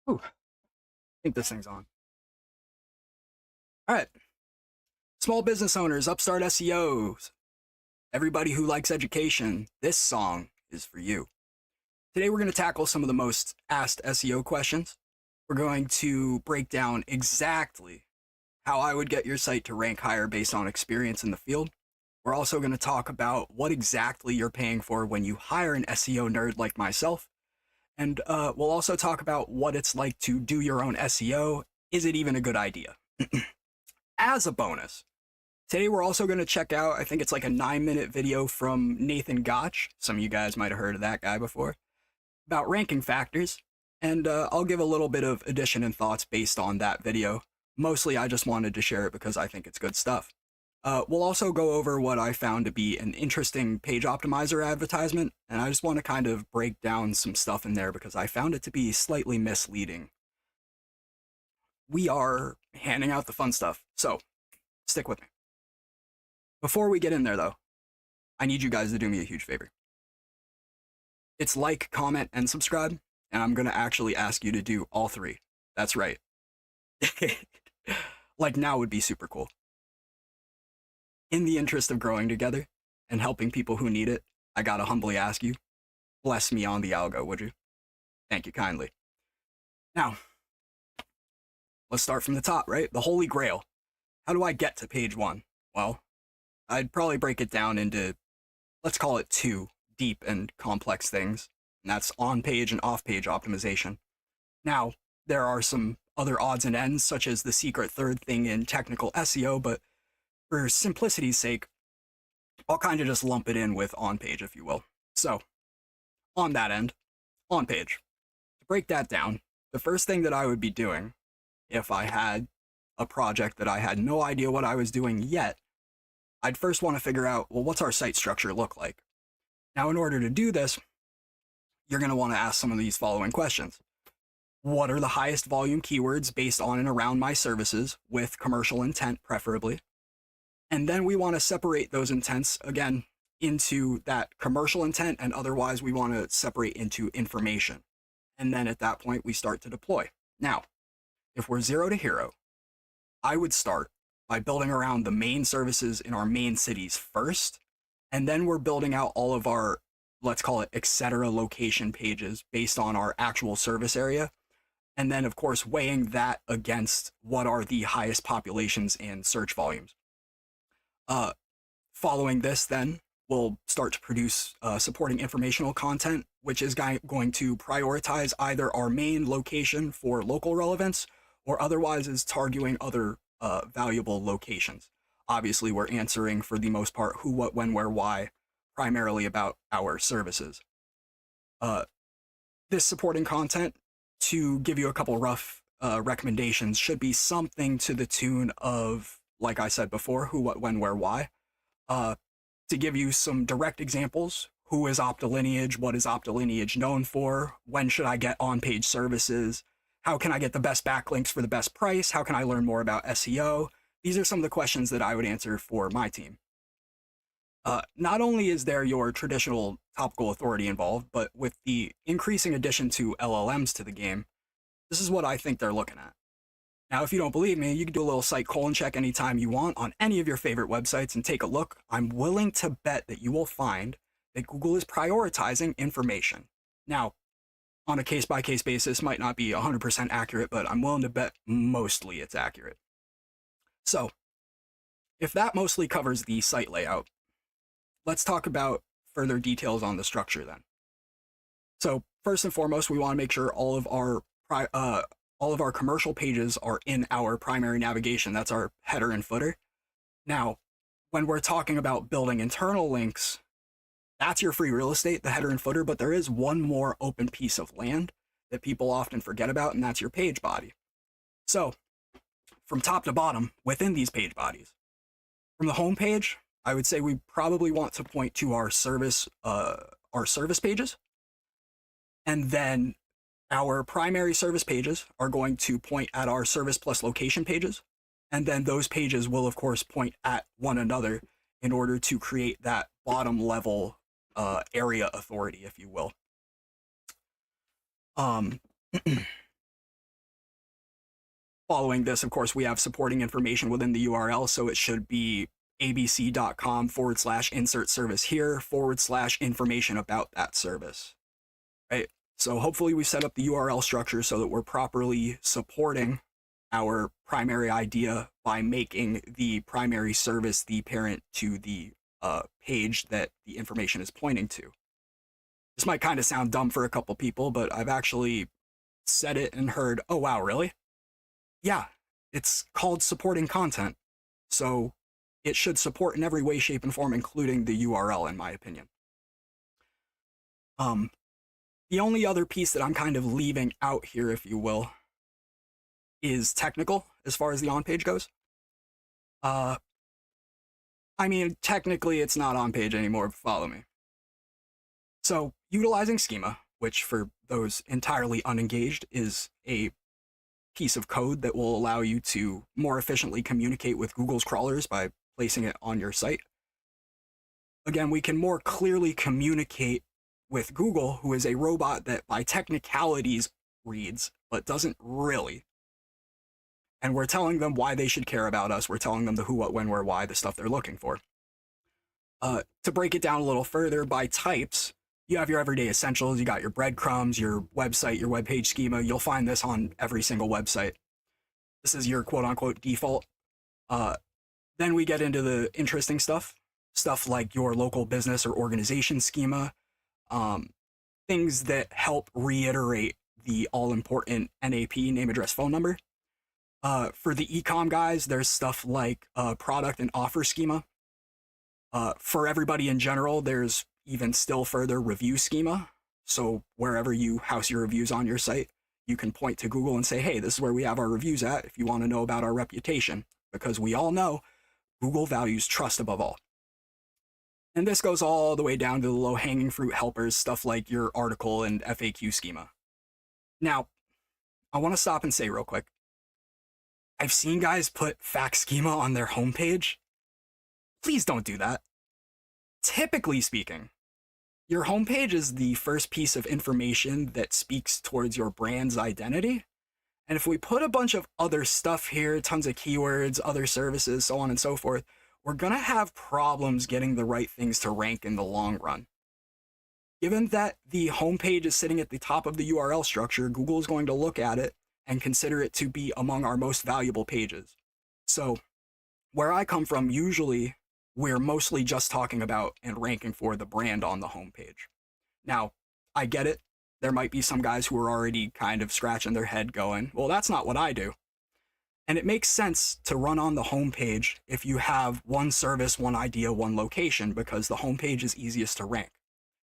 Ooh, I think this thing's on. All right. Small business owners, upstart SEOs, everybody who likes education, this song is for you. Today we're going to tackle some of the most asked SEO questions. We're going to break down exactly how I would get your site to rank higher based on experience in the field. We're also going to talk about what exactly you're paying for when you hire an SEO nerd like myself. And we'll also talk about what it's like to do your own SEO. Is it even a good idea? As a bonus, today we're also going to check out, I think it's like a 9-minute video from Nathan Gotch. Some of you guys might have heard of that guy before, about ranking factors. And I'll give a little bit of addition and thoughts based on that video. Mostly I just wanted to share it because I think it's good stuff. We'll also go over what I found to be an interesting page optimizer advertisement, and I just want to kind of break down some stuff in there because I found it to be slightly misleading. We are handing out the fun stuff, so stick with me. Before we get in there, though, I need you guys to do me a huge favor. It's like, comment, and subscribe, and I'm going to actually ask you to do all three. That's right. Like now would be super cool. In the interest of growing together and helping people who need it, I gotta humbly ask you, bless me on the algo, would you? Thank you kindly. Now, let's start from the top, right? The Holy Grail. How do I get to page 1? Well, I'd probably break it down into, let's call it 2 deep and complex things, and that's on-page and off-page optimization. Now, there are some other odds and ends, such as the secret third thing in technical SEO, but for simplicity's sake, I'll kind of just lump it in with on-page, if you will. So, on that end, on-page. To break that down, the first thing that I would be doing if I had a project that I had no idea what I was doing yet, I'd first want to figure out, well, what's our site structure look like? Now, in order to do this, you're going to want to ask some of these following questions. What are the highest volume keywords based on and around my services, with commercial intent preferably? And then we want to separate those intents, again, into that commercial intent, and otherwise we want to separate into information. And then at that point, we start to deploy. Now, if we're zero to hero, I would start by building around the main services in our main cities first, and then we're building out all of our, let's call it, etc. location pages based on our actual service area. And then, of course, weighing that against what are the highest populations and search volumes. Following this, then, we'll start to produce supporting informational content, which is going to prioritize either our main location for local relevance or otherwise is targeting other valuable locations. Obviously, we're answering, for the most part, who, what, when, where, why, primarily about our services. This supporting content, to give you a couple rough recommendations, should be something to the tune of, like I said before, who, what, when, where, why. To give you some direct examples, who is Optilineage, what is Optilineage known for, when should I get on-page services, how can I get the best backlinks for the best price, how can I learn more about SEO? These are some of the questions that I would answer for my team. Not only is there your traditional topical authority involved, but with the increasing addition to LLMs to the game, this is what I think they're looking at. Now, if you don't believe me, you can do a little site colon check anytime you want on any of your favorite websites and take a look. I'm willing to bet that you will find that Google is prioritizing information. Now, on a case-by-case basis, might not be 100% accurate, but I'm willing to bet mostly it's accurate. So, if that mostly covers the site layout, let's talk about further details on the structure then. So, first and foremost, we want to make sure all of our commercial pages are in our primary navigation. That's our header and footer. Now, when we're talking about building internal links, that's your free real estate, the header and footer, but there is one more open piece of land that people often forget about, and that's your page body. So, from top to bottom, within these page bodies, from the home page, I would say we probably want to point to our service pages, and then our primary service pages are going to point at our service plus location pages, and then those pages will, of course, point at one another in order to create that bottom level area authority, if you will. Following this, of course, we have supporting information within the URL, so it should be abc.com/insert service here / information about that service, right? So hopefully we set up the URL structure so that we're properly supporting our primary idea by making the primary service the parent to the page that the information is pointing to. This might kind of sound dumb for a couple people, but I've actually said it and heard, oh wow, really? Yeah, it's called supporting content. So it should support in every way, shape, and form, including the URL, in my opinion. The only other piece that I'm kind of leaving out here, if you will, is technical as far as the on-page goes. I mean, technically it's not on-page anymore, but follow me. So, utilizing schema, which for those entirely unengaged is a piece of code that will allow you to more efficiently communicate with Google's crawlers by placing it on your site. Again, we can more clearly communicate with Google, who is a robot that by technicalities reads, but doesn't really. And we're telling them why they should care about us. We're telling them the who, what, when, where, why, the stuff they're looking for. To break it down a little further, by types, you have your everyday essentials, you got your breadcrumbs, your website, your web page schema. You'll find this on every single website. This is your quote-unquote default. Then we get into the interesting stuff like your local business or organization schema, things that help reiterate the all-important NAP, name, address, phone number. For the e-com guys, there's stuff like product and offer schema. For everybody in general, there's even still further review schema. So wherever you house your reviews on your site, you can point to Google and say, hey, this is where we have our reviews at if you want to know about our reputation, because we all know Google values trust above all. And this goes all the way down to the low-hanging fruit helpers, stuff like your article and FAQ schema. Now, I want to stop and say real quick, I've seen guys put fact schema on their homepage. Please don't do that. Typically speaking, your homepage is the first piece of information that speaks towards your brand's identity. And if we put a bunch of other stuff here, tons of keywords, other services, so on and so forth, we're going to have problems getting the right things to rank in the long run. Given that the homepage is sitting at the top of the URL structure, Google is going to look at it and consider it to be among our most valuable pages. So where I come from, usually we're mostly just talking about and ranking for the brand on the homepage. Now, I get it. There might be some guys who are already kind of scratching their head going, well, that's not what I do. And it makes sense to run on the homepage if you have one service, one idea, one location, because the homepage is easiest to rank.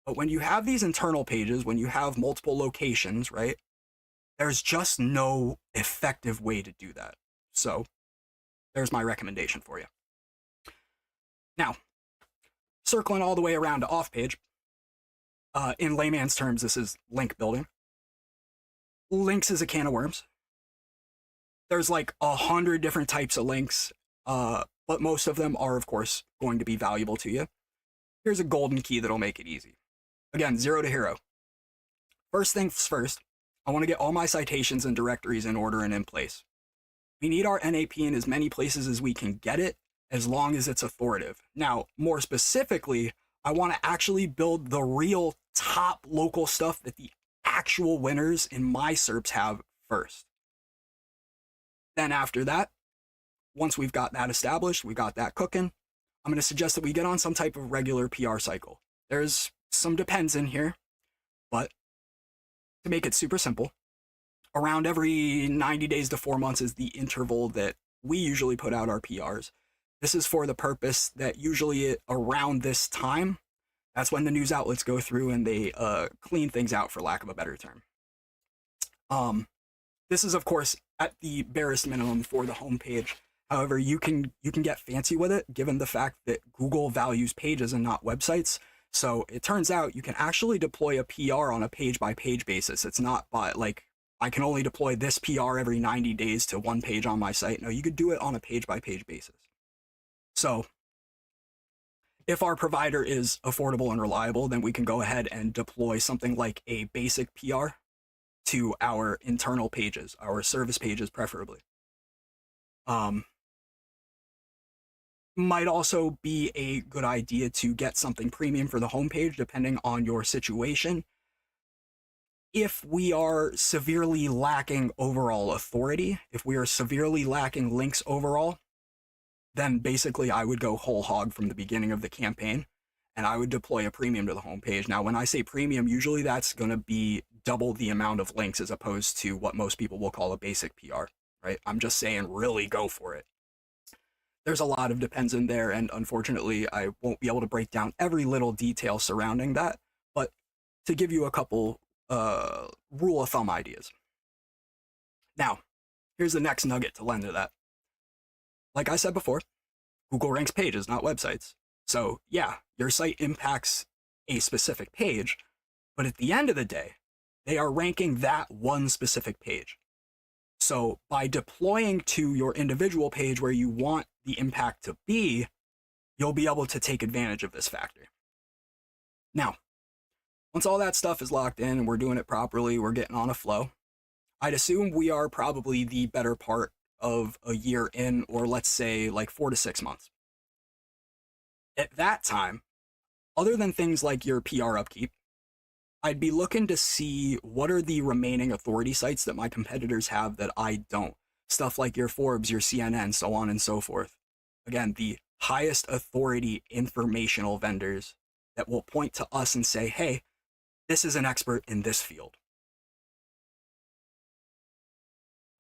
But when you have these internal pages, when you have multiple locations, right, there's just no effective way to do that. So there's my recommendation for you. Now, circling all the way around to off-page, in layman's terms, this is link building. Links is a can of worms. There's like 100 different types of links, but most of them are, of course, going to be valuable to you. Here's a golden key that'll make it easy. Again, 0 to hero. First things first, I want to get all my citations and directories in order and in place. We need our NAP in as many places as we can get it, as long as it's authoritative. Now, more specifically, I want to actually build the real top local stuff that the actual winners in my SERPs have first. Then after that, once we've got that established, we got that cooking, I'm going to suggest that we get on some type of regular PR cycle. There's some depends in here, but to make it super simple, around every 90 days to 4 months is the interval that we usually put out our PRs. This is for the purpose that usually around this time, that's when the news outlets go through and they clean things out, for lack of a better term. This is, of course, at the barest minimum for the homepage. However, you can get fancy with it, given the fact that Google values pages and not websites. So it turns out you can actually deploy a PR on a page-by-page basis. It's not by, like, I can only deploy this PR every 90 days to one page on my site. No, you could do it on a page-by-page basis. So if our provider is affordable and reliable, then we can go ahead and deploy something like a basic PR to our internal pages, our service pages preferably. Um, might also be a good idea to get something premium for the homepage, depending on your situation. If we are severely lacking overall authority, if we are severely lacking links overall, then basically I would go whole hog from the beginning of the campaign and I would deploy a premium to the homepage. Now, when I say premium, usually that's going to be double the amount of links as opposed to what most people will call a basic PR, right? I'm just saying really go for it. There's a lot of depends in there, and unfortunately, I won't be able to break down every little detail surrounding that. But to give you a couple rule of thumb ideas. Now, here's the next nugget to lend to that. Like I said before, Google ranks pages, not websites. So, yeah, your site impacts a specific page, but at the end of the day, they are ranking that one specific page. So, by deploying to your individual page where you want the impact to be, you'll be able to take advantage of this factor. Now, once all that stuff is locked in and we're doing it properly, we're getting on a flow, I'd assume we are probably the better part of a year in, or let's say like 4 to 6 months. At that time, other than things like your PR upkeep, I'd be looking to see what are the remaining authority sites that my competitors have that I don't. Stuff like your Forbes, your CNN, so on and so forth. Again, the highest authority informational vendors that will point to us and say, hey, this is an expert in this field.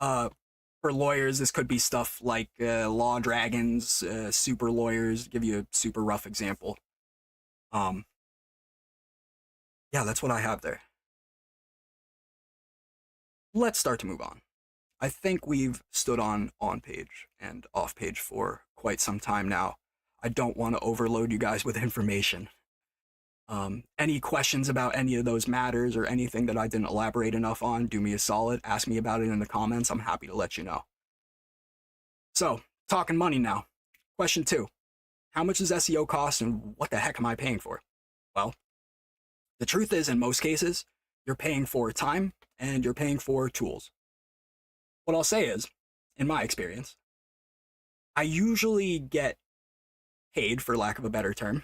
For lawyers, this could be stuff like Law Dragons, Super Lawyers, give you a super rough example. Yeah, that's what I have there. Let's start to move on. I think we've stood on page and off page for quite some time now. I don't want to overload you guys with information. Any questions about any of those matters or anything that I didn't elaborate enough on, do me a solid, ask me about it in the comments. I'm happy to let you know. So, talking money now. Question 2. How much does SEO cost and what the heck am I paying for? Well, the truth is, in most cases, you're paying for time and you're paying for tools. What I'll say is, in my experience, I usually get paid, for lack of a better term,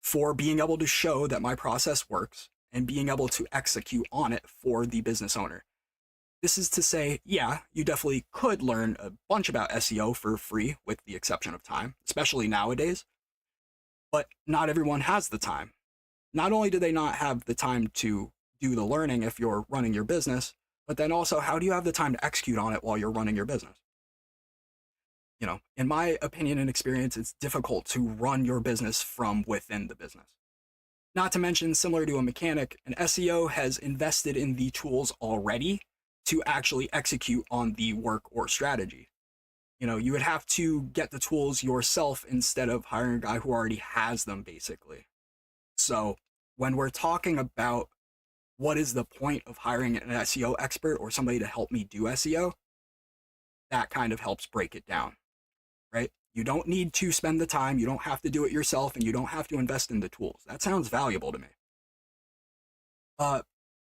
for being able to show that my process works and being able to execute on it for the business owner. This is to say, yeah, you definitely could learn a bunch about SEO for free, with the exception of time, especially nowadays, but not everyone has the time. Not only do they not have the time to do the learning if you're running your business, but then also, how do you have the time to execute on it while you're running your business? You know, in my opinion and experience, it's difficult to run your business from within the business. Not to mention, similar to a mechanic, an SEO has invested in the tools already to actually execute on the work or strategy. You know, you would have to get the tools yourself instead of hiring a guy who already has them, basically. So when we're talking about what is the point of hiring an SEO expert or somebody to help me do SEO, that kind of helps break it down, right? You don't need to spend the time, you don't have to do it yourself, and you don't have to invest in the tools. That sounds valuable to me.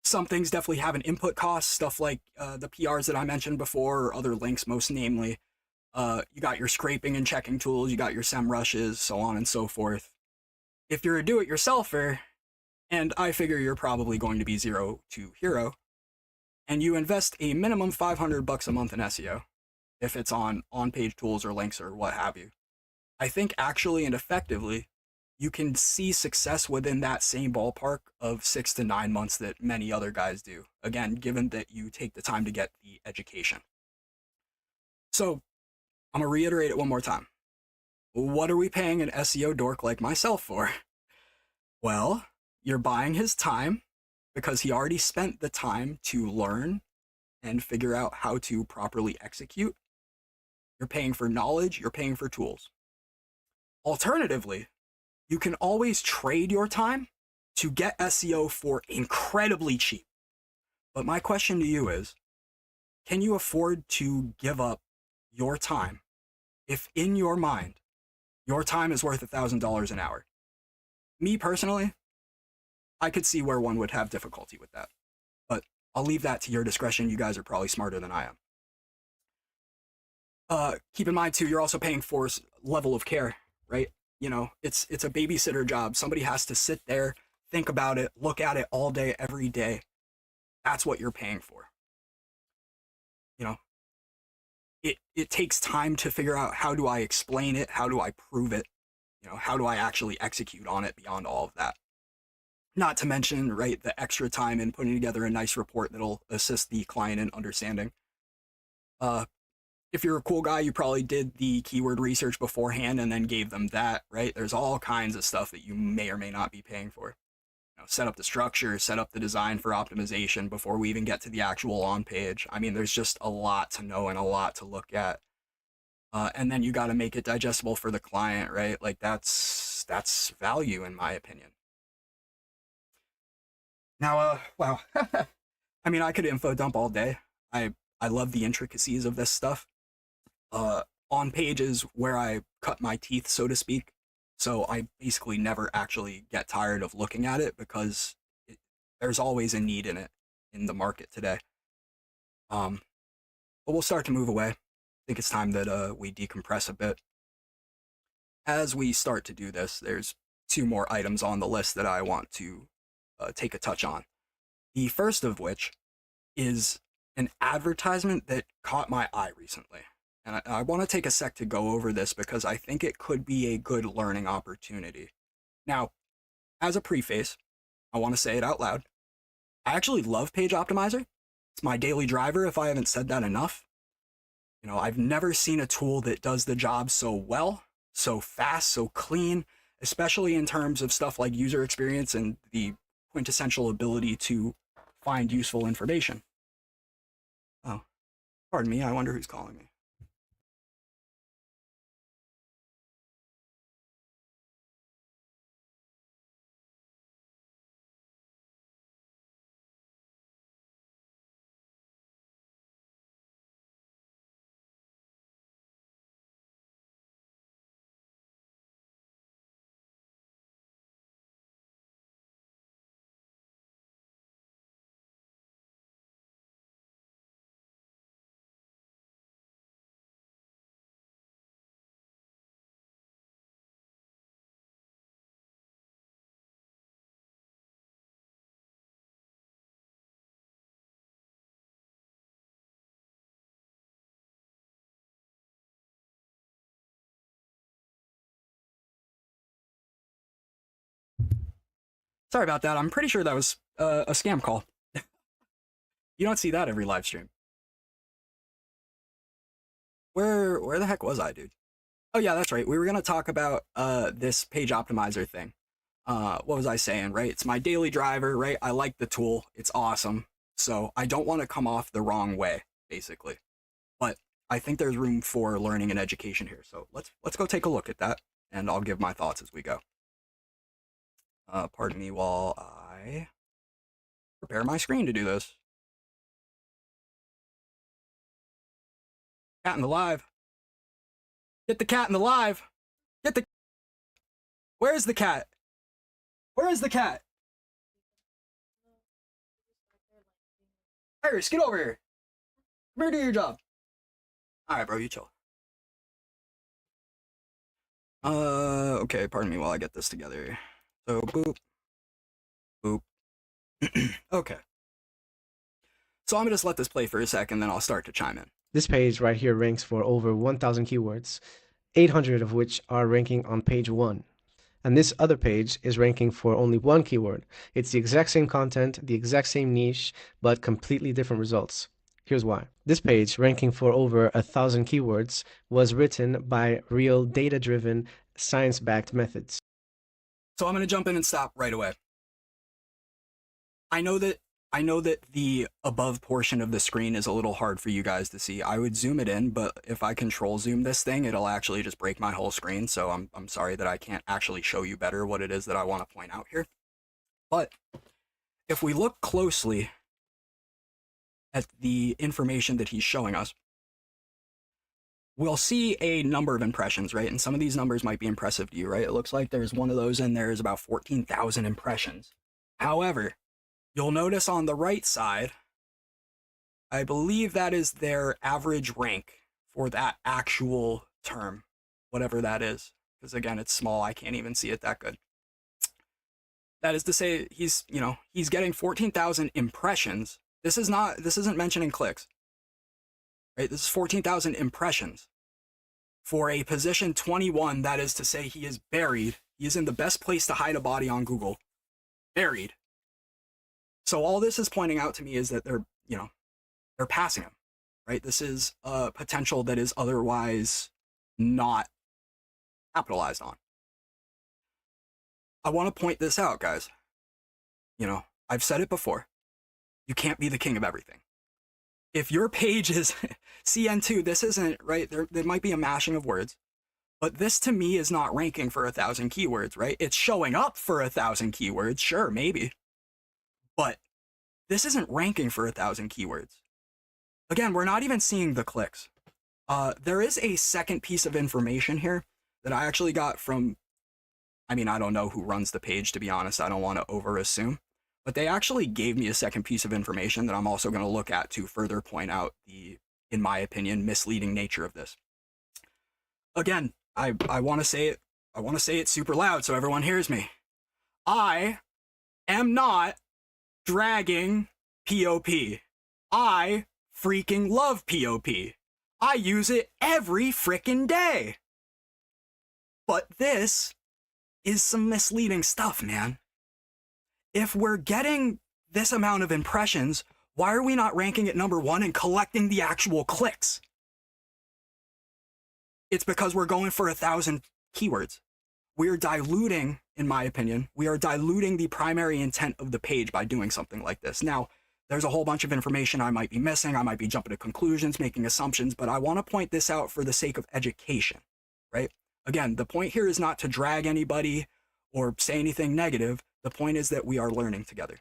Some things definitely have an input cost, stuff like the PRs that I mentioned before, or other links, most namely. You got your scraping and checking tools, you got your SEMrushes, so on and so forth. If you're a do-it-yourselfer, and I figure you're probably going to be zero to hero, and you invest a minimum $500 a month in SEO, if it's on page tools or links or what have you, I think actually and effectively, you can see success within that same ballpark of 6 to 9 months that many other guys do. Again, given that you take the time to get the education. So, I'm going to reiterate it one more time. What are we paying an SEO dork like myself for? Well, you're buying his time because he already spent the time to learn and figure out how to properly execute. You're paying for knowledge, you're paying for tools. Alternatively, you can always trade your time to get SEO for incredibly cheap. But my question to you is, can you afford to give up your time if in your mind, your time is worth $1,000 an hour? Me personally, I could see where one would have difficulty with that. But I'll leave that to your discretion. You guys are probably smarter than I am. Keep in mind too, you're also paying for level of care, right? You know, it's a babysitter job. Somebody has to sit there, think about it, look at it all day, every day. That's what you're paying for. You know, it takes time to figure out how do I explain it, how do I prove it, you know, how do I actually execute on it beyond all of that. Not to mention, right, the extra time in putting together a nice report that'll assist the client in understanding. Uh, if you're a cool guy, you probably did the keyword research beforehand and then gave them that, right? There's all kinds of stuff that you may or may not be paying for. You know, set up the structure, set up the design for optimization before we even get to the actual on page. I mean, there's just a lot to know and a lot to look at. And then you got to make it digestible for the client, right? Like that's value in my opinion. Now, wow. I mean, I could info dump all day. I love the intricacies of this stuff. On pages where I cut my teeth, so to speak. So I basically never actually get tired of looking at it because there's always a need in it in the market today. But we'll start to move away. I think it's time that we decompress a bit. As we start to do this, there's two more items on the list that I want to take a touch on. The first of which is an advertisement that caught my eye recently. And I want to take a sec to go over this because I think it could be a good learning opportunity. Now, as a preface, I want to say it out loud. I actually love Page Optimizer. It's my daily driver if I haven't said that enough. You know, I've never seen a tool that does the job so well, so fast, so clean, especially in terms of stuff like user experience and the quintessential ability to find useful information. Oh, pardon me, I wonder who's calling me. Sorry about that. I'm pretty sure that was a scam call. You don't see that every live stream. Where the heck was I, dude? Oh yeah, that's right. We were gonna talk about this page optimizer thing. What was I saying, right? It's my daily driver, right? I like the tool. It's awesome. So I don't want to come off the wrong way, basically. But I think there's room for learning and education here. So let's go take a look at that, and I'll give my thoughts as we go. Pardon me while I prepare my screen to do this. Cat in the live. Get the cat in the live. Get the. Where's the cat? Where is the cat? Iris, get over here. Come here, do your job. All right, bro, you chill. Okay, pardon me while I get this together. So, boop. Boop. Okay. So I'm gonna just let this play for a second, then I'll start to chime in. This page right here ranks for over 1,000 keywords, 800 of which are ranking on page 1. And this other page is ranking for only one keyword. It's the exact same content, the exact same niche, but completely different results. Here's why. This page, ranking for over 1,000 keywords, was written by real data-driven, science-backed methods. So I'm going to jump in and stop right away. I know that the above portion of the screen is a little hard for you guys to see. I would zoom it in, but if I control zoom this thing, it'll actually just break my whole screen. So I'm sorry that I can't actually show you better what it is that I want to point out here. But if we look closely at the information that he's showing us, we'll see a number of impressions, right? And some of these numbers might be impressive to you, right? It looks like there's one of those in there is about 14,000 impressions. However, you'll notice on the right side, I believe that is their average rank for that actual term, whatever that is. Because again, it's small. I can't even see it that good. That is to say, he's getting 14,000 impressions. This isn't mentioning clicks, right? This is 14,000 impressions for a position 21. That is to say, he is buried. He is in the best place to hide a body on Google, buried. So all this is pointing out to me is that they're passing him, right? This is a potential that is otherwise not capitalized on. I want to point this out, guys. I've said it before. You can't be the king of everything. If your page is CN2, this isn't, right? There might be a mashing of words, but this to me is not ranking for 1,000 keywords, right? It's showing up for 1,000 keywords, sure, maybe. But this isn't ranking for 1,000 keywords. Again, we're not even seeing the clicks. There is a second piece of information here that I actually got from, I don't know who runs the page, to be honest. I don't want to over-assume. But they actually gave me a second piece of information that I'm also going to look at to further point out the, in my opinion, misleading nature of this. Again, I want to say it. I want to say it super loud so everyone hears me. I am not dragging POP. I freaking love POP. I use it every frickin' day. But this is some misleading stuff, man. If we're getting this amount of impressions, why are we not ranking at number 1 and collecting the actual clicks? It's because we're going for 1,000 keywords. We're diluting, in my opinion, we are diluting the primary intent of the page by doing something like this. Now, there's a whole bunch of information I might be missing. I might be jumping to conclusions, making assumptions, but I want to point this out for the sake of education, right? Again, the point here is not to drag anybody or say anything negative. The point is that we are learning together.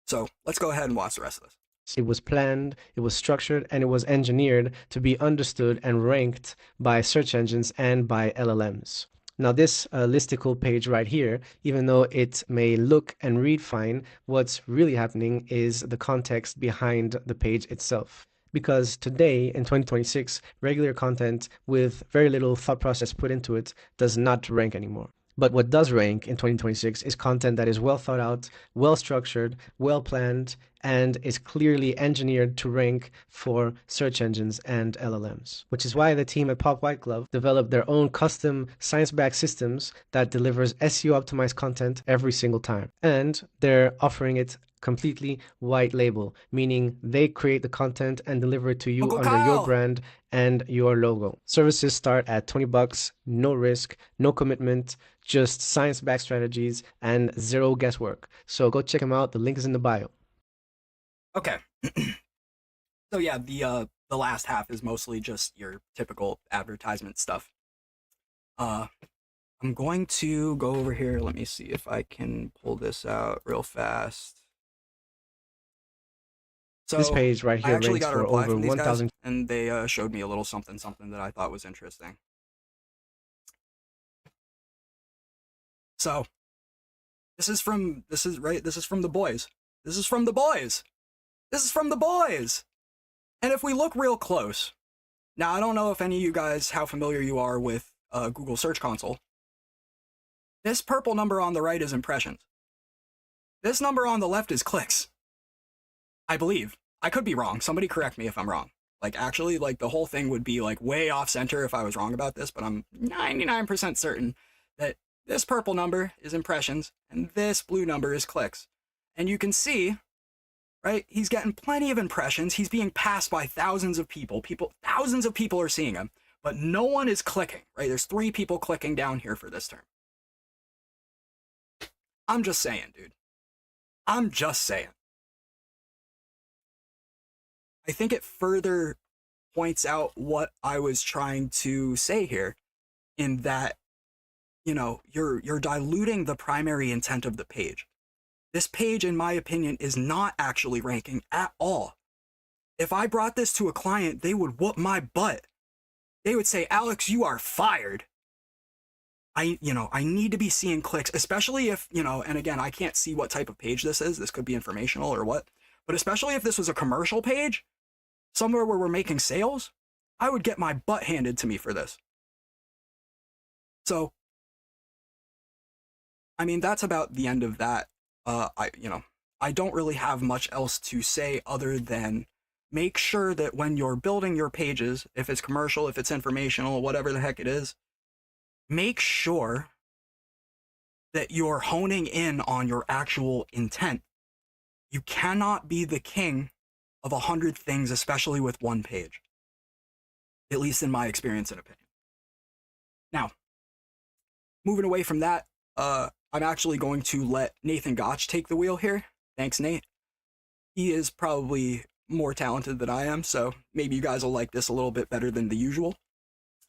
So let's go ahead and watch the rest of this. It was planned, it was structured, and it was engineered to be understood and ranked by search engines and by LLMs. Now this listicle page right here, even though it may look and read fine, what's really happening is the context behind the page itself. Because today, in 2026, regular content with very little thought process put into it does not rank anymore. But what does rank in 2026 is content that is well thought out, well structured, well planned, and is clearly engineered to rank for search engines and LLMs. Which is why the team at Pop White Glove developed their own custom science-backed systems that delivers SEO optimized content every single time. And they're offering it completely white label, meaning they create the content and deliver it to you Uncle under Kyle. your brand and your logo. Services start at $20, no risk, no commitment, just science-backed strategies and zero guesswork. So go check them out. The link is in the bio. Okay. So yeah, the last half is mostly just your typical advertisement stuff. I'm going to go over here. Let me see if I can pull this out real fast. So this page right here I actually ranks got a for reply over from these guys, 1,000. and they showed me a little something that I thought was interesting. So this is from the boys. This is from the boys. This is from the boys. And if we look real close, now I don't know if any of you guys, how familiar you are with Google Search Console. This purple number on the right is impressions. This number on the left is clicks. I believe. I could be wrong. Somebody correct me if I'm wrong. Like, actually, like, the whole thing would be, like, way off center if I was wrong about this, but I'm 99% certain that this purple number is impressions, and this blue number is clicks. And you can see, right, he's getting plenty of impressions. He's being passed by thousands of people. Thousands of people are seeing him, but no one is clicking, right? There's 3 people clicking down here for this term. I'm just saying, dude. I'm just saying. I think it further points out what I was trying to say here, in that, you know, you're diluting the primary intent of the page. This page, in my opinion, is not actually ranking at all. If I brought this to a client, they would whoop my butt. They would say, Alex, you are fired. I need to be seeing clicks, especially if, and again, I can't see what type of page this is. This could be informational or what, but especially if this was a commercial page, somewhere where we're making sales, I would get my butt handed to me for this. So, I mean, that's about the end of that. I don't really have much else to say other than make sure that when you're building your pages, if it's commercial, if it's informational, whatever the heck it is, make sure that you're honing in on your actual intent. You cannot be the king of 100 things, especially with one page, at least in my experience and opinion. Now, moving away from that, I'm actually going to let Nathan Gotch take the wheel here. Thanks, Nate. He is probably more talented than I am, so maybe you guys will like this a little bit better than the usual.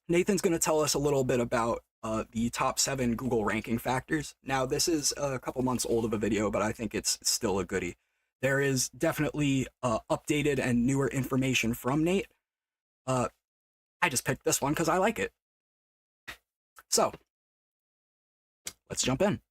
Nathan's going to tell us a little bit about the top 7 Google ranking factors. Now, this is a couple months old of a video, but I think it's still a goodie. There is definitely updated and newer information from Nate. I just picked this one because I like it. So, let's jump in.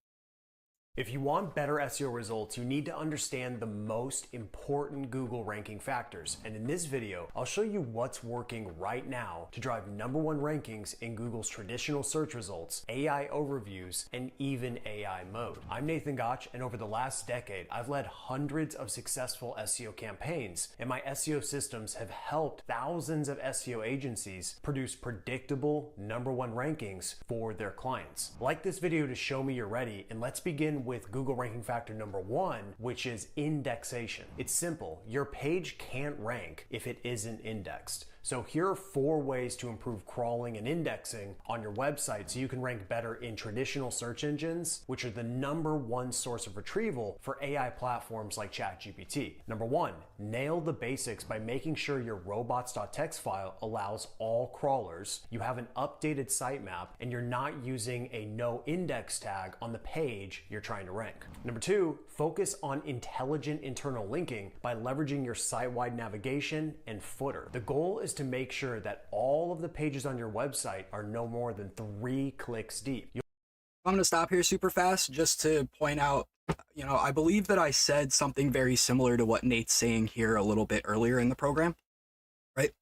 If you want better SEO results, you need to understand the most important Google ranking factors. And in this video, I'll show you what's working right now to drive #1 rankings in Google's traditional search results, AI overviews, and even AI mode. I'm Nathan Gotch, and over the last decade, I've led hundreds of successful SEO campaigns, and my SEO systems have helped thousands of SEO agencies produce predictable #1 rankings for their clients. Like this video to show me you're ready, and let's begin with Google ranking factor #1, which is indexation. It's simple. Your page can't rank if it isn't indexed. So here are 4 ways to improve crawling and indexing on your website so you can rank better in traditional search engines, which are the #1 source of retrieval for AI platforms like ChatGPT. #1, nail the basics by making sure your robots.txt file allows all crawlers, you have an updated sitemap, and you're not using a no index tag on the page you're trying to rank. #2, focus on intelligent internal linking by leveraging your site-wide navigation and footer. The goal is to make sure that all of the pages on your website are no more than 3 clicks deep. I'm going to stop here super fast just to point out, I believe that I said something very similar to what Nate's saying here a little bit earlier in the program, right?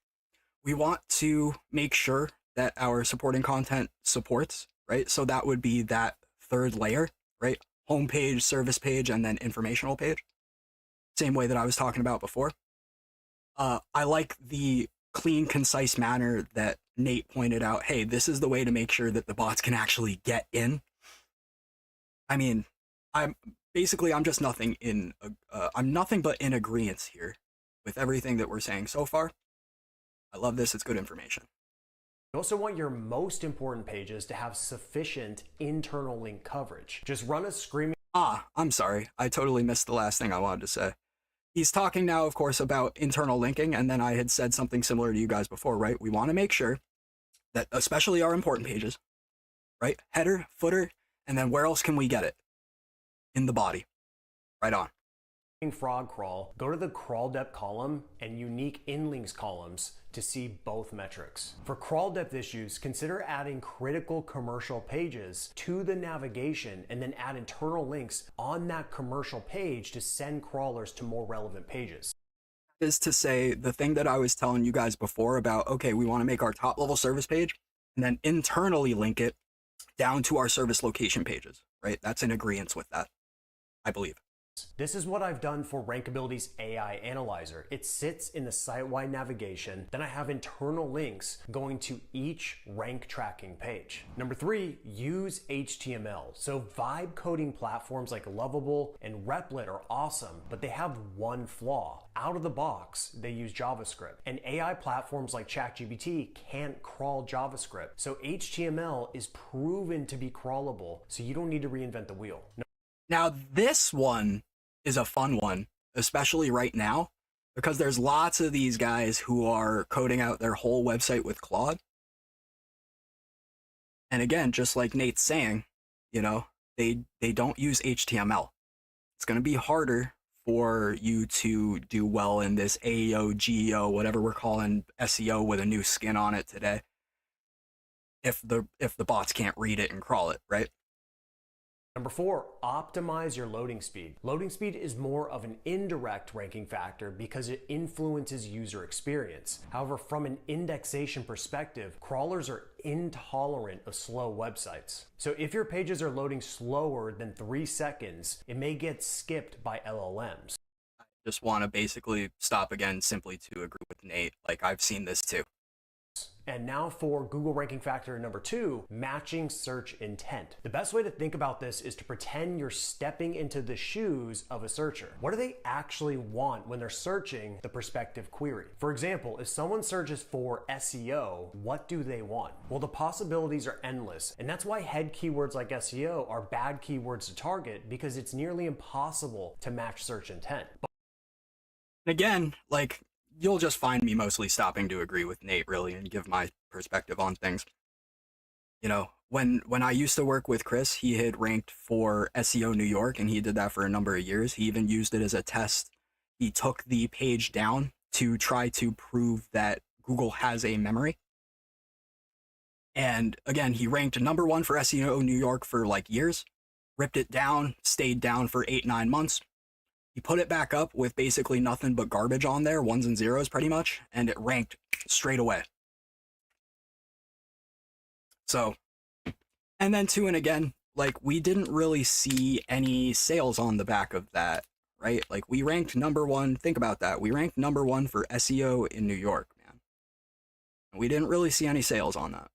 We want to make sure that our supporting content supports, right? So that would be that 3rd layer, right? Homepage, service page, and then informational page. Same way that I was talking about before. I like the clean, concise manner that Nate pointed out. Hey, this is the way to make sure that the bots can actually get in. I mean, I'm just nothing I'm nothing but in agreement here with everything that we're saying so far. I love this. It's good information. You also want your most important pages to have sufficient internal link coverage. Just run a screaming... I'm sorry. I totally missed the last thing I wanted to say. He's talking now, of course, about internal linking, and then I had said something similar to you guys before, right? We want to make sure that, especially our important pages, right? Header, footer, and then where else can we get it? In the body. Right on. Frog crawl, go to the crawl depth column and unique inlinks columns to see both metrics. For crawl depth issues, consider adding critical commercial pages to the navigation and then add internal links on that commercial page to send crawlers to more relevant pages. Is to say the thing that I was telling you guys before about, okay, we want to make our top level service page and then internally link it down to our service location pages, right? That's in agreement with that, I believe. This is what I've done for Rankability's AI Analyzer. It sits in the site-wide navigation. Then I have internal links going to each rank tracking page. #3, use HTML. So vibe coding platforms like Lovable and Replit are awesome, but they have one flaw. Out of the box, they use JavaScript. And AI platforms like ChatGPT can't crawl JavaScript. So HTML is proven to be crawlable, so you don't need to reinvent the wheel. Now, this one is a fun one, especially right now, because there's lots of these guys who are coding out their whole website with Claude. And again, just like Nate's saying, they don't use HTML. It's going to be harder for you to do well in this AEO, GEO, whatever we're calling SEO with a new skin on it today, if the bots can't read it and crawl it, right? Number 4, optimize your loading speed. Loading speed is more of an indirect ranking factor because it influences user experience. However, from an indexation perspective, crawlers are intolerant of slow websites. So if your pages are loading slower than 3 seconds, it may get skipped by LLMs. Just want to basically stop again simply to agree with Nate. Like, I've seen this too. And now for Google ranking factor number 2, matching search intent. The best way to think about this is to pretend you're stepping into the shoes of a searcher. What do they actually want when they're searching the prospective query? For example, if someone searches for SEO, what do they want? Well, the possibilities are endless, and that's why head keywords like SEO are bad keywords to target, because it's nearly impossible to match search intent. Again, like, you'll just find me mostly stopping to agree with Nate, really, and give my perspective on things. You know, when I used to work with Chris, he had ranked for SEO New York, and he did that for a number of years. He even used it as a test. He took the page down to try to prove that Google has a memory. And again, he ranked number 1 for SEO New York for like years, ripped it down, stayed down for 8-9 months. He put it back up with basically nothing but garbage on there, 1s and 0s pretty much, and it ranked straight away. So, and then too, and again, like, we didn't really see any sales on the back of that, right? Like, we ranked number 1, think about that, we ranked number 1 for SEO in New York, man. We didn't really see any sales on that.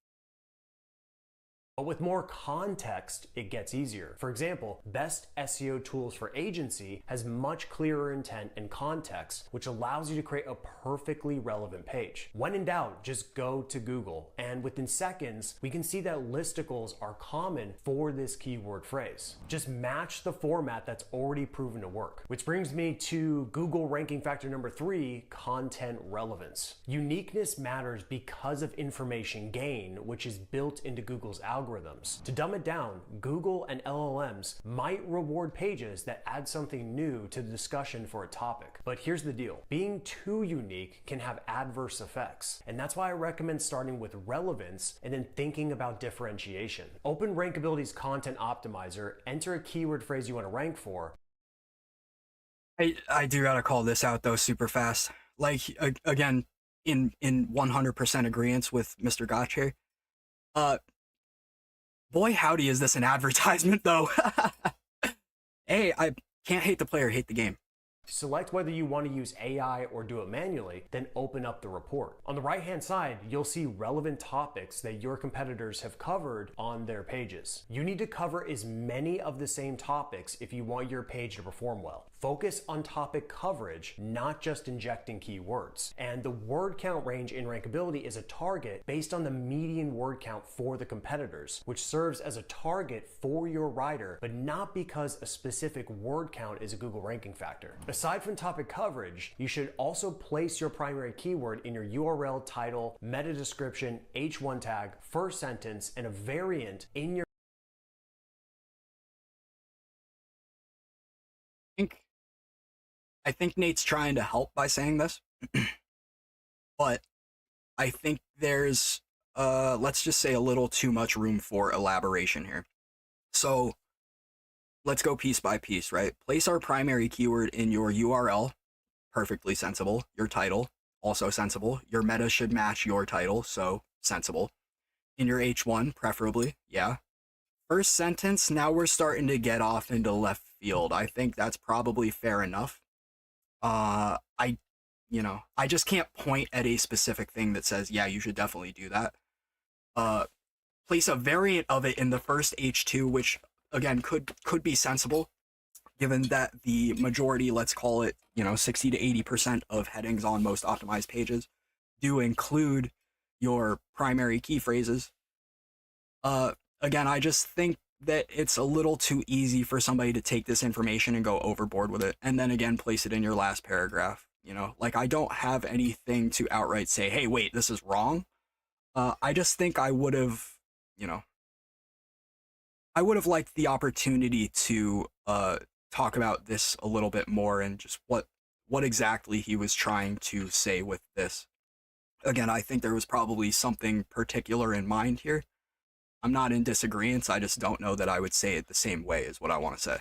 But with more context, it gets easier. For example, Best SEO Tools for Agency has much clearer intent and context, which allows you to create a perfectly relevant page. When in doubt, just go to Google, and within seconds, we can see that listicles are common for this keyword phrase. Just match the format that's already proven to work. Which brings me to Google ranking factor number 3, content relevance. Uniqueness matters because of information gain, which is built into Google's algorithm. To dumb it down, Google and LLMs might reward pages that add something new to the discussion for a topic. But here's the deal. Being too unique can have adverse effects. And that's why I recommend starting with relevance and then thinking about differentiation. Open Rankability's content optimizer, enter a keyword phrase you want to rank for. I do gotta call this out though super fast. Like, again, in 100% agreement with Mr. Gotch here. Boy, howdy, is this an advertisement, though? Hey, I can't hate the player, hate the game. Select whether you want to use AI or do it manually, then open up the report. On the right-hand side, you'll see relevant topics that your competitors have covered on their pages. You need to cover as many of the same topics if you want your page to perform well. Focus on topic coverage, not just injecting keywords. And the word count range in Rankability is a target based on the median word count for the competitors, which serves as a target for your writer, but not because a specific word count is a Google ranking factor. Aside from topic coverage, you should also place your primary keyword in your URL, title, meta description, H1 tag, first sentence, and a variant in your I think Nate's trying to help by saying this, but I think there's, let's just say, a little too much room for elaboration here. So let's go piece by piece, right? Place our primary keyword in your URL, perfectly sensible. Your title, also sensible. Your meta should match your title, so sensible. In your H1, preferably, yeah. First sentence, now we're starting to get off into left field. I think that's probably fair enough. I just can't point at a specific thing that says, yeah, you should definitely do that. Place a variant of it in the first H2, which again could be sensible, given that the majority, let's call it, 60 to 80% of headings on most optimized pages do include your primary key phrases. Again, I just think that it's a little too easy for somebody to take this information and go overboard with it, and then again place it in your last paragraph. Like, I don't have anything to outright say, hey, wait, this is wrong. I just think I would have liked the opportunity to talk about this a little bit more and just what exactly he was trying to say with this. Again, I think there was probably something particular in mind here. I'm not in disagreement. I just don't know that I would say it the same way is what I want to say.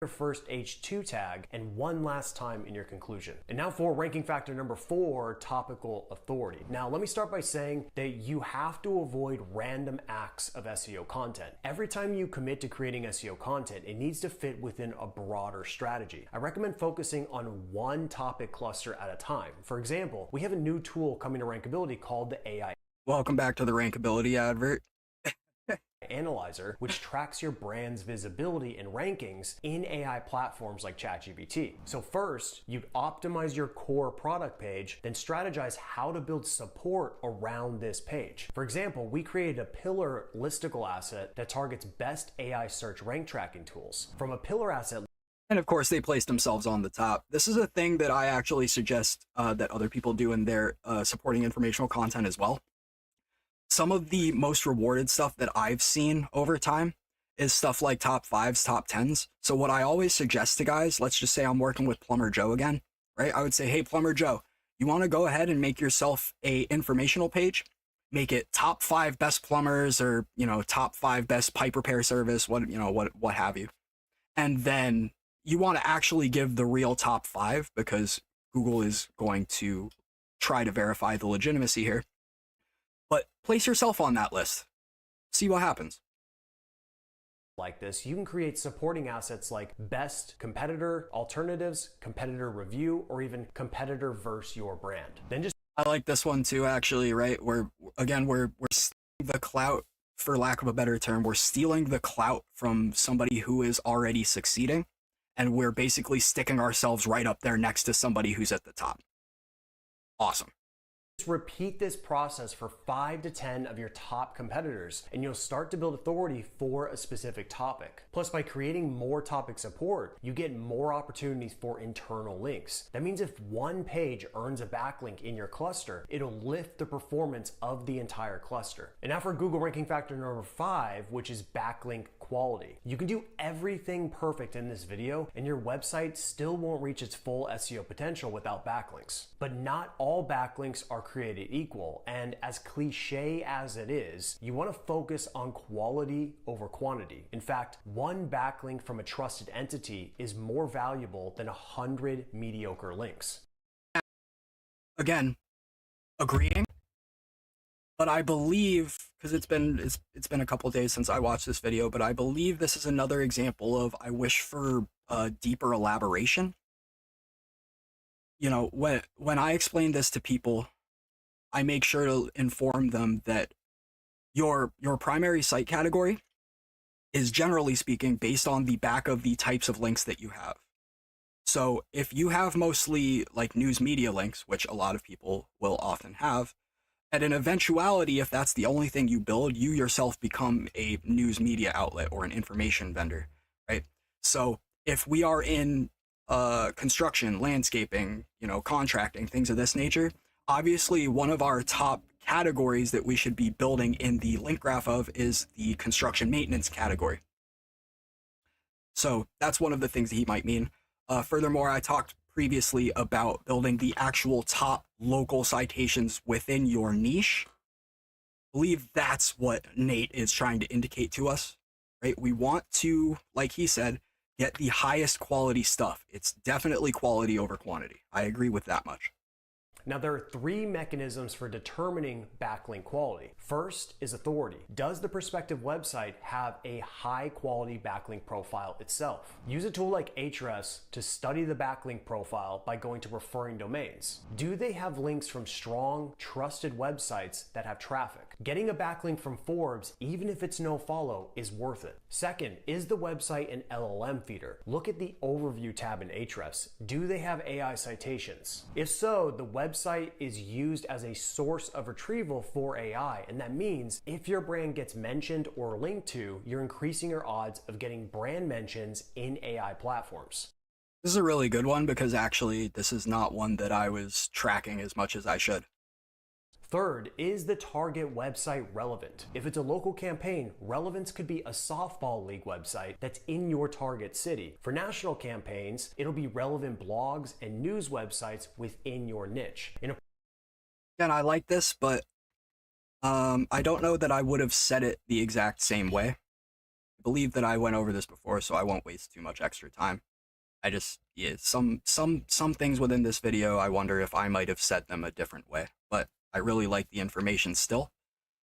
Your first H2 tag and one last time in your conclusion. And now for ranking factor number 4, topical authority. Now let me start by saying that you have to avoid random acts of SEO content. Every time you commit to creating SEO content, it needs to fit within a broader strategy. I recommend focusing on one topic cluster at a time. For example, we have a new tool coming to Rankability called the AI Welcome back to the Rankability advert. Analyzer, which tracks your brand's visibility and rankings in AI platforms like ChatGPT. So first, you'd optimize your core product page, then strategize how to build support around this page. For example, we created a pillar listicle asset that targets best AI search rank tracking tools. From a pillar asset, And of course, they placed themselves on the top. This is a thing that I actually suggest that other people do in their supporting informational content as well. Some of the most rewarded stuff that I've seen over time is stuff like top 5s, top 10s. So what I always suggest to guys, let's just say I'm working with Plumber Joe again, right? I would say, hey, Plumber Joe, you want to go ahead and make yourself a informational page, make it top 5 best plumbers or, top 5 best pipe repair service, what have you. And then you want to actually give the real top 5 because Google is going to try to verify the legitimacy here. But place yourself on that list. See what happens. Like this, you can create supporting assets like best competitor, alternatives, competitor review, or even competitor versus your brand. Then just I like this one too, actually, right? We're stealing the clout, for lack of a better term, we're stealing the clout from somebody who is already succeeding, and we're basically sticking ourselves right up there next to somebody who's at the top. Awesome. repeat this process for 5 to 10 of your top competitors, and you'll start to build authority for a specific topic. Plus, by creating more topic support, you get more opportunities for internal links. That means if one page earns a backlink in your cluster, it'll lift the performance of the entire cluster. And now for Google ranking factor number 5, which is backlink quality. You can do everything perfect in this video and your website still won't reach its full SEO potential without backlinks. But not all backlinks are created equal, and as cliche as it is, you want to focus on quality over quantity. In fact, one backlink from a trusted entity is more valuable than 100 mediocre links. Again, agreeing. But I believe, because it's been a couple days since I watched this video, but I believe this is another example of I wish for deeper elaboration. You know, when I explain this to people, I make sure to inform them that your primary site category is, generally speaking, based on the back of the types of links that you have. So if you have mostly like news media links, which a lot of people will often have, at an eventuality, if that's the only thing you build, you yourself become a news media outlet or an information vendor, right? So if we are in construction, landscaping, contracting, things of this nature, obviously one of our top categories that we should be building in the link graph of is the construction maintenance category. So that's one of the things that he might mean. Furthermore, I talked previously about building the actual top local citations within your niche. I believe that's what Nate is trying to indicate to us, right? We want to, like he said, get the highest quality stuff. It's definitely quality over quantity. I agree with that much. Now, there are 3 mechanisms for determining backlink quality. First is authority. Does the prospective website have a high quality backlink profile itself? Use a tool like Ahrefs to study the backlink profile by going to referring domains. Do they have links from strong, trusted websites that have traffic? Getting a backlink from Forbes, even if it's no follow, is worth it. Second, is the website an LLM feeder? Look at the overview tab in Ahrefs. Do they have AI citations? If so, the website is used as a source of retrieval for AI, and that means if your brand gets mentioned or linked to, you're increasing your odds of getting brand mentions in AI platforms. This is a really good one because actually this is not one that I was tracking as much as I should. Third, is the target website relevant? If it's a local campaign, relevance could be a softball league website that's in your target city. For national campaigns, it'll be relevant blogs and news websites within your niche. And I like this, but I don't know that I would have said it the exact same way. I believe that I went over this before, so I won't waste too much extra time. I just, yeah, some things within this video, I wonder if I might have said them a different way, but I really like the information still.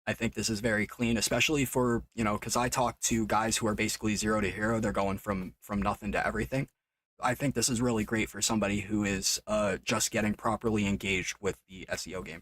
I think this is very clean, especially for, because I talk to guys who are basically zero to hero. They're going from nothing to everything. I think this is really great for somebody who is just getting properly engaged with the SEO game.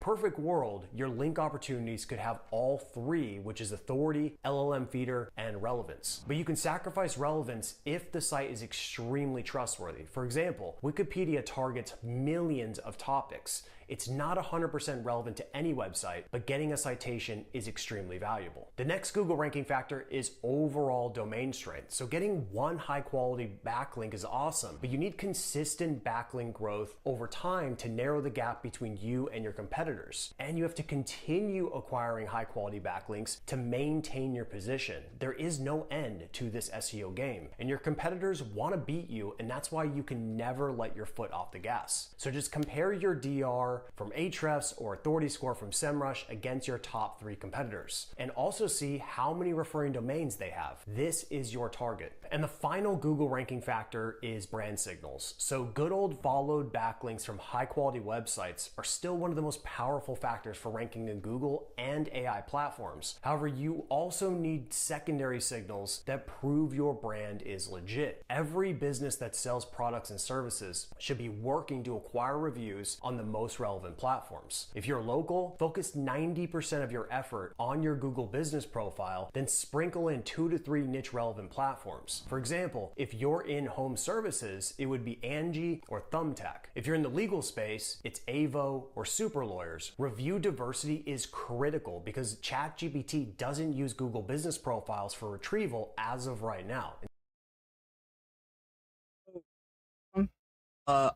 Perfect world, your link opportunities could have all three, which is authority, LLM feeder, and relevance. But you can sacrifice relevance if the site is extremely trustworthy. For example, Wikipedia targets millions of topics. It's not 100% relevant to any website, but getting a citation is extremely valuable. The next Google ranking factor is overall domain strength. So getting one high quality backlink is awesome, but you need consistent backlink growth over time to narrow the gap between you and your competitors. And you have to continue acquiring high quality backlinks to maintain your position. There is no end to this SEO game, and your competitors want to beat you, and that's why you can never let your foot off the gas. So just compare your DR from Ahrefs or authority score from SEMrush against your top 3 competitors, and also see how many referring domains they have. This is your target. And the final Google ranking factor is brand signals. So good old followed backlinks from high quality websites are still one of the most powerful factors for ranking in Google and AI platforms. However, you also need secondary signals that prove your brand is legit. Every business that sells products and services should be working to acquire reviews on the most relevant platforms. If you're local, focus 90% of your effort on your Google business profile, then sprinkle in 2 to 3 niche relevant platforms. For example, if you're in home services, it would be Angie or Thumbtack. If you're in the legal space, it's Avo or Super Lawyers. Review diversity is critical because ChatGPT doesn't use Google business profiles for retrieval as of right now.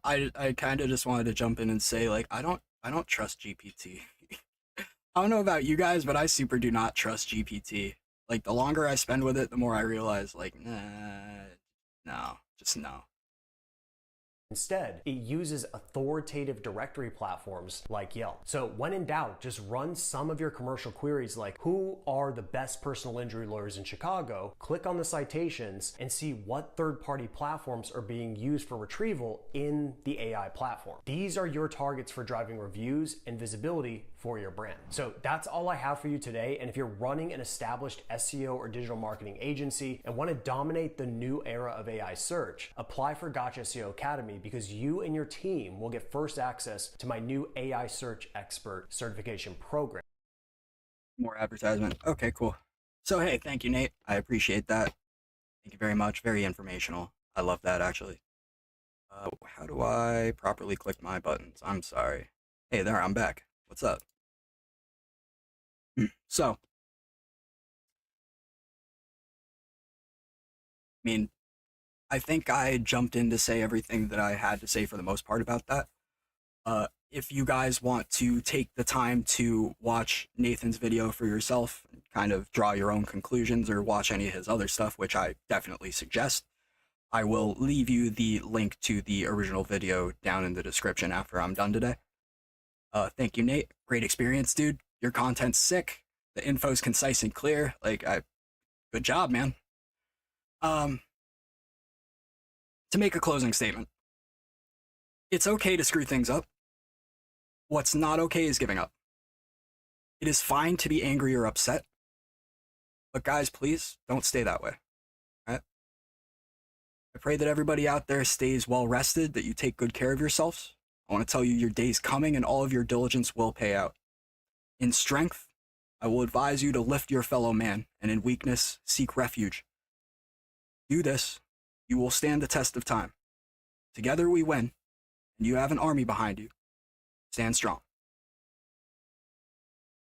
I kind of just wanted to jump in and say, like, I don't trust GPT. I don't know about you guys, but I super do not trust GPT. Like, the longer I spend with it, the more I realize, like, nah, no, just no. Instead, it uses authoritative directory platforms like Yelp. So when in doubt, just run some of your commercial queries like, who are the best personal injury lawyers in Chicago? Click on the citations and see what third-party platforms are being used for retrieval in the AI platform. These are your targets for driving reviews and visibility for your brand. So that's all I have for you today. And if you're running an established SEO or digital marketing agency and want to dominate the new era of AI search, apply for Gotch SEO Academy, because you and your team will get first access to my new AI search expert certification program. More advertisement. Okay, cool. So, hey, thank you, Nate. I appreciate that. Thank you very much. Very informational. I love that, actually. How do I properly click my buttons? I'm sorry. Hey there, I'm back. What's up? So, I mean, I think I jumped in to say everything that I had to say for the most part about that. If you guys want to take the time to watch Nathan's video for yourself, and kind of draw your own conclusions, or watch any of his other stuff, which I definitely suggest, I will leave you the link to the original video down in the description after I'm done today. Thank you, Nate. Great experience, dude. Your content's sick. The info's concise and clear. Good job, man. To make a closing statement, it's okay to screw things up. What's not okay is giving up. It is fine to be angry or upset, but guys, please don't stay that way. All right? I pray that everybody out there stays well rested, that you take good care of yourselves. I want to tell you your day's coming and all of your diligence will pay out. In strength, I will advise you to lift your fellow man, and in weakness, seek refuge. Do this, you will stand the test of time. Together we win, and you have an army behind you. Stand strong.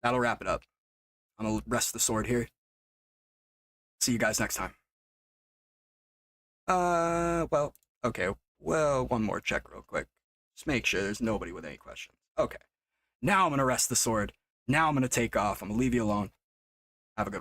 That'll wrap it up. I'm gonna rest the sword here. See you guys next time. One more check real quick. Just make sure there's nobody with any questions. Okay. Now I'm gonna rest the sword. Now I'm gonna take off. I'm gonna leave you alone. Have a good one.